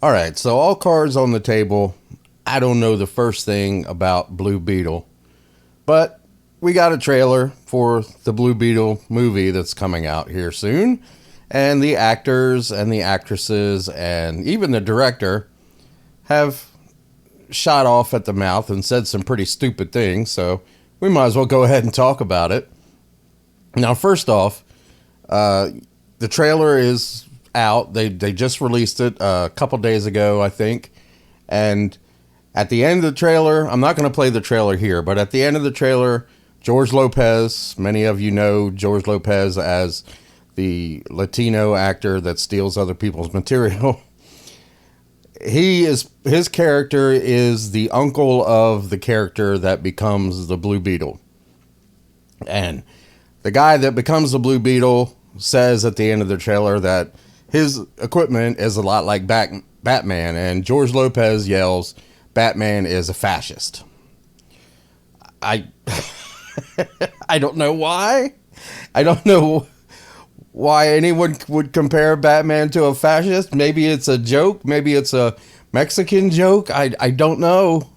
All right, so all cards on the table. I don't know the first thing about Blue Beetle, but we got a trailer for the Blue Beetle movie that's coming out here soon. And the actors and the actresses and even the director have shot off at the mouth and said some pretty stupid things. So we might as well go ahead and talk about it. Now, first off, the trailer is out. They just released it a couple days ago, I think. And at the end of the trailer, I'm not going to play the trailer here, but at the end of the trailer, George Lopez, many of you know George Lopez as the Latino actor that steals other people's material. His character is the uncle of the character that becomes the Blue Beetle. And the guy that becomes the Blue Beetle says at the end of the trailer that his equipment is a lot like Batman, and George Lopez yells, "Batman is a fascist." I don't know why. I don't know why anyone would compare Batman to a fascist. Maybe it's a joke. Maybe it's a Mexican joke. I don't know.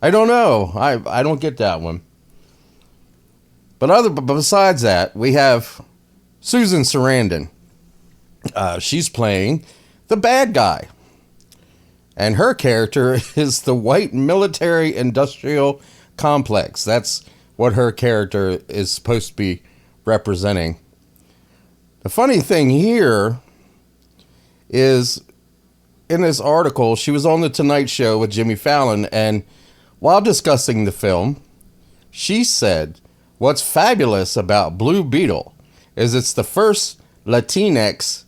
I don't get that one. But besides that, we have Susan Sarandon. She's playing the bad guy. And her character is the white military industrial complex. That's what her character is supposed to be representing. The funny thing here is, in this article, she was on the Tonight Show with Jimmy Fallon, and while discussing the film, she said, "What's fabulous about Blue Beetle is it's the first Latinx,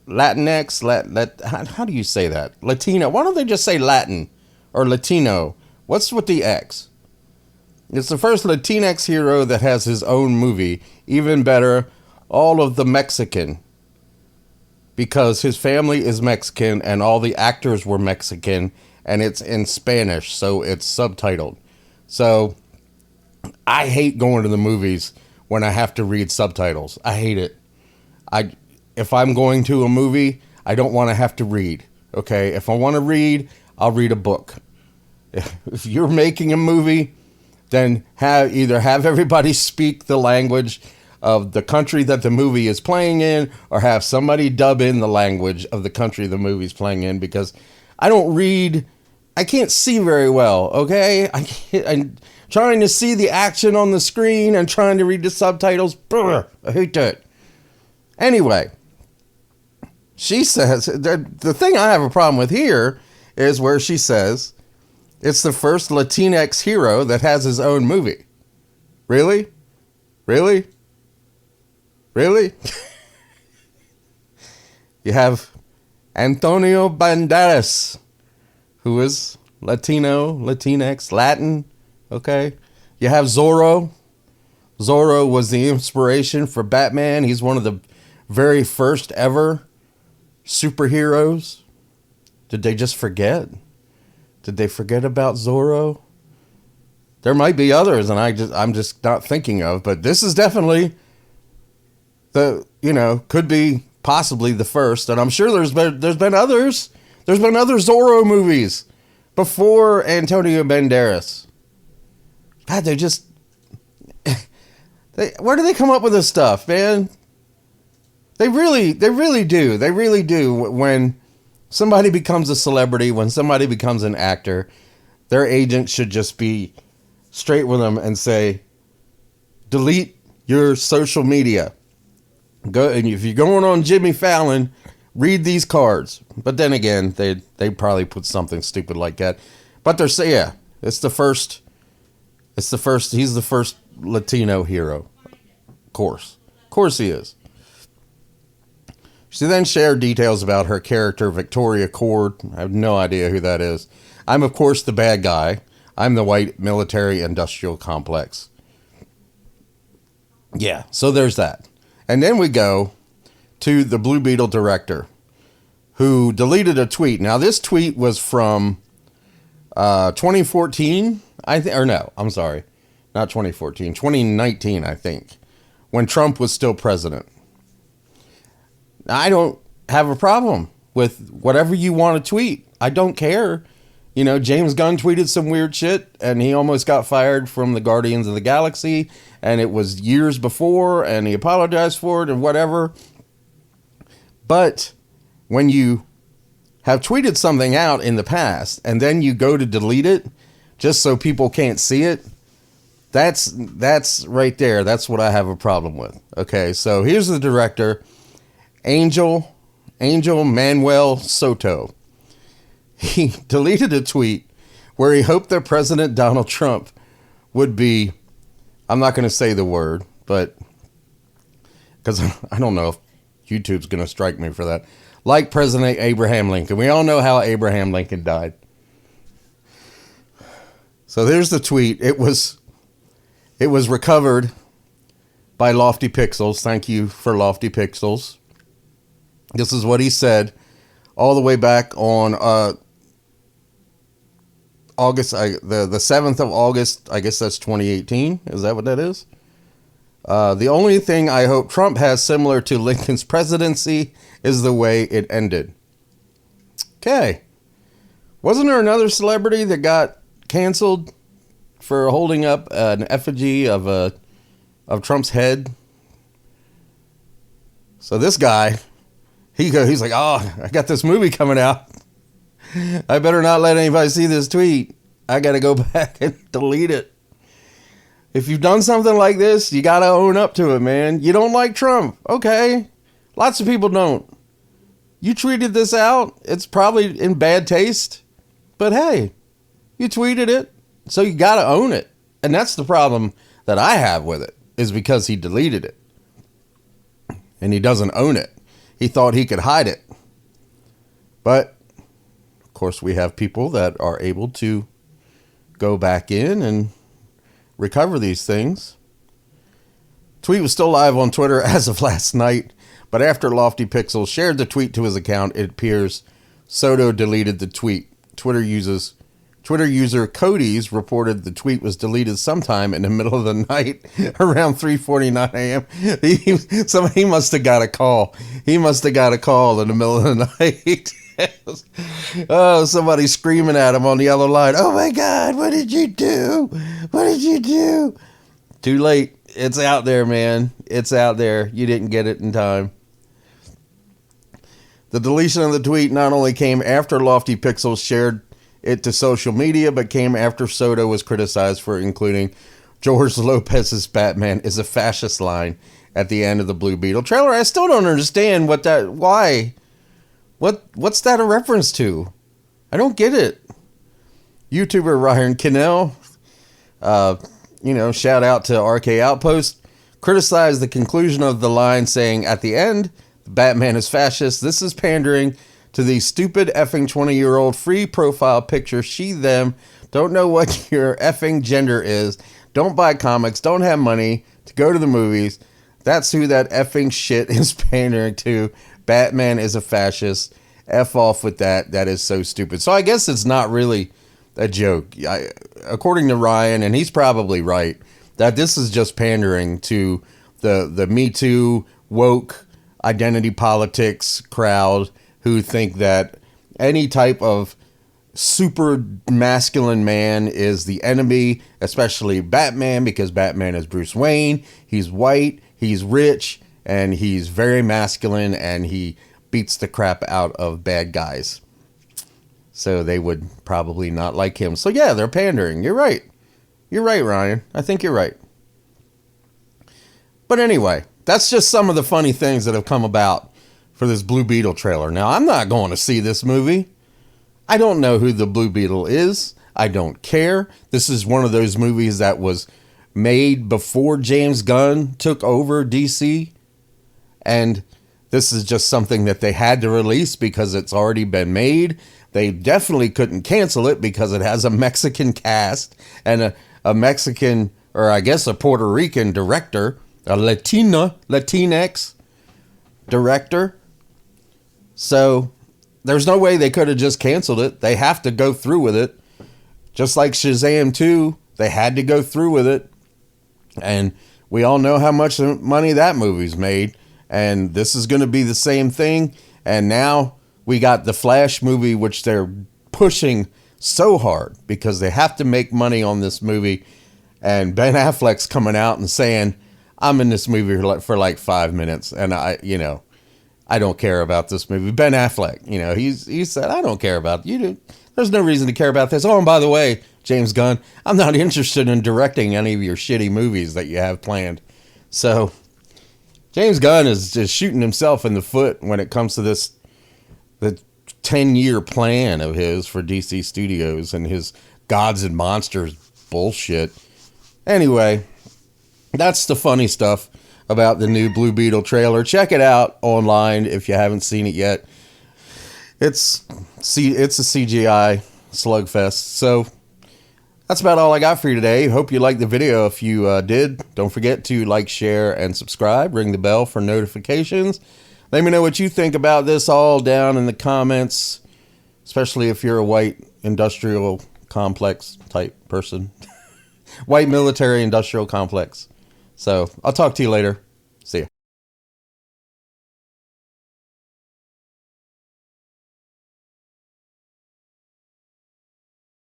how do you say that? Latino. Why don't they just say Latin or Latino? What's with the X? It's the first Latinx hero that has his own movie. Even better, all of the Mexican, because his family is Mexican and all the actors were Mexican, and it's in Spanish, so it's subtitled. So I hate going to the movies when I have to read subtitles. I hate it. If I'm going to a movie, I don't want to have to read. Okay, if I want to read, I'll read a book. If you're making a movie, then either have everybody speak the language of the country that the movie is playing in, or have somebody dub in the language of the country the movie's playing in, because I don't read. I can't see very well, okay? I'm trying to see the action on the screen and trying to read the subtitles. Brr, I hate that. Anyway, she says, the thing I have a problem with here is where she says, it's the first Latinx hero that has his own movie. Really? Really? Really? You have Antonio Banderas, who is Latino, Latinx, Latin, okay? You have Zorro. Zorro was the inspiration for Batman. He's one of the very first ever superheroes. Did they just forget? Did they forget about Zorro? There might be others, and I'm just not thinking of, but this is definitely could be possibly the first, and I'm sure there's been others. There's been other Zorro movies before Antonio Banderas. God, where do they come up with this stuff, man? They really do. They really do. When somebody becomes a celebrity, when somebody becomes an actor, their agent should just be straight with them and say, delete your social media. Go, and if you're going on Jimmy Fallon, read these cards. But then again, they probably put something stupid like that. But they're saying, yeah, it's the first. He's the first Latino hero. Of course he is. She then shared details about her character, Victoria Cord. I have no idea who that is. I'm, of course, the bad guy. I'm the white military industrial complex. Yeah, so there's that. And then we go to the Blue Beetle director, who deleted a tweet. Now, this tweet was from 2014, I'm sorry. Not 2014, 2019, I think, when Trump was still president. I don't have a problem with whatever you want to tweet. I don't care. You know, James Gunn tweeted some weird shit, and he almost got fired from the Guardians of the Galaxy, and it was years before, and he apologized for it and whatever. But when you have tweeted something out in the past, and then you go to delete it just so people can't see it, that's right there. That's what I have a problem with. Okay, so here's the director, Ángel Manuel Soto. He deleted a tweet where he hoped that President Donald Trump would be, I'm not going to say the word, but because I don't know if YouTube's going to strike me for that, like President Abraham Lincoln. We all know how Abraham Lincoln died. So there's the tweet. It was recovered by Lofty Pixels. Thank you for Lofty Pixels. This is what he said all the way back on August, the 7th of August, I guess that's 2018. Is that what that is? The only thing I hope Trump has similar to Lincoln's presidency is the way it ended. Okay. Wasn't there another celebrity that got canceled for holding up an effigy of Trump's head? So this guy, he's like, oh, I got this movie coming out. I better not let anybody see this tweet. I got to go back and delete it. If you've done something like this, you got to own up to it, man. You don't like Trump. Okay. Lots of people don't. You tweeted this out. It's probably in bad taste. But hey, you tweeted it. So you got to own it. And that's the problem that I have with it, is because he deleted it. And he doesn't own it. He thought he could hide it. But of course, we have people that are able to go back in and recover these things. Tweet was still live on Twitter as of last night, but after Lofty Pixels shared the tweet to his account, it appears Soto deleted the tweet. Twitter user Cody's reported the tweet was deleted sometime in the middle of the night around 3:49 a.m. He must have got a call. He must have got a call in the middle of the night. Oh, somebody screaming at him on the other line. Oh my God, what did you do? What did you do? Too late. It's out there, man. It's out there. You didn't get it in time. The deletion of the tweet not only came after Lofty Pixels shared it to social media, but came after Soto was criticized for including George Lopez's Batman is a fascist line at the end of the Blue Beetle trailer. I still don't understand why. What's that a reference to? I don't get it. YouTuber Ryan Kinnell, shout out to RK Outpost, criticized the conclusion of the line saying, at the end, Batman is fascist. This is pandering to the stupid effing 20-year-old free profile picture. She, them, don't know what your effing gender is, don't buy comics, don't have money to go to the movies. That's who that effing shit is pandering to. Batman is a fascist. F off with that. That is so stupid. So I guess it's not really a joke. According to Ryan, and he's probably right, that this is just pandering to the Me Too woke identity politics crowd who think that any type of super masculine man is the enemy, especially Batman, because Batman is Bruce Wayne. He's white, he's rich, and he's very masculine, and he beats the crap out of bad guys. So they would probably not like him. So yeah, they're pandering. You're right. You're right, Ryan. I think you're right. But anyway, that's just some of the funny things that have come about for this Blue Beetle trailer. Now, I'm not going to see this movie. I don't know who the Blue Beetle is. I don't care. This is one of those movies that was made before James Gunn took over DC. And this is just something that they had to release because it's already been made. They definitely couldn't cancel it because it has a Mexican cast and a Mexican, or I guess a Puerto Rican director, a Latinx director. So there's no way they could have just canceled it. They have to go through with it. Just like Shazam 2, they had to go through with it. And we all know how much money that movie's made. And this is going to be the same thing. And now We got the Flash movie, which they're pushing so hard because they have to make money on this movie. And Ben Affleck's coming out and saying, I'm in this movie for like 5 minutes. And I don't care about this movie. Ben Affleck, he said, I don't care about you. There's no reason to care about this. Oh, and by the way, James Gunn, I'm not interested in directing any of your shitty movies that you have planned. So James Gunn is just shooting himself in the foot when it comes to the 10-year plan of his for DC Studios and his Gods and Monsters bullshit. Anyway, that's the funny stuff about the new Blue Beetle trailer. Check it out online if you haven't seen it yet. It's a CGI slugfest. So that's about all I got for you today. Hope you liked the video. If you did, don't forget to like, share, and subscribe. Ring the bell for notifications. Let me know what you think about this all down in the comments, especially if you're a white industrial complex type person. White military industrial complex. So I'll talk to you later. See ya.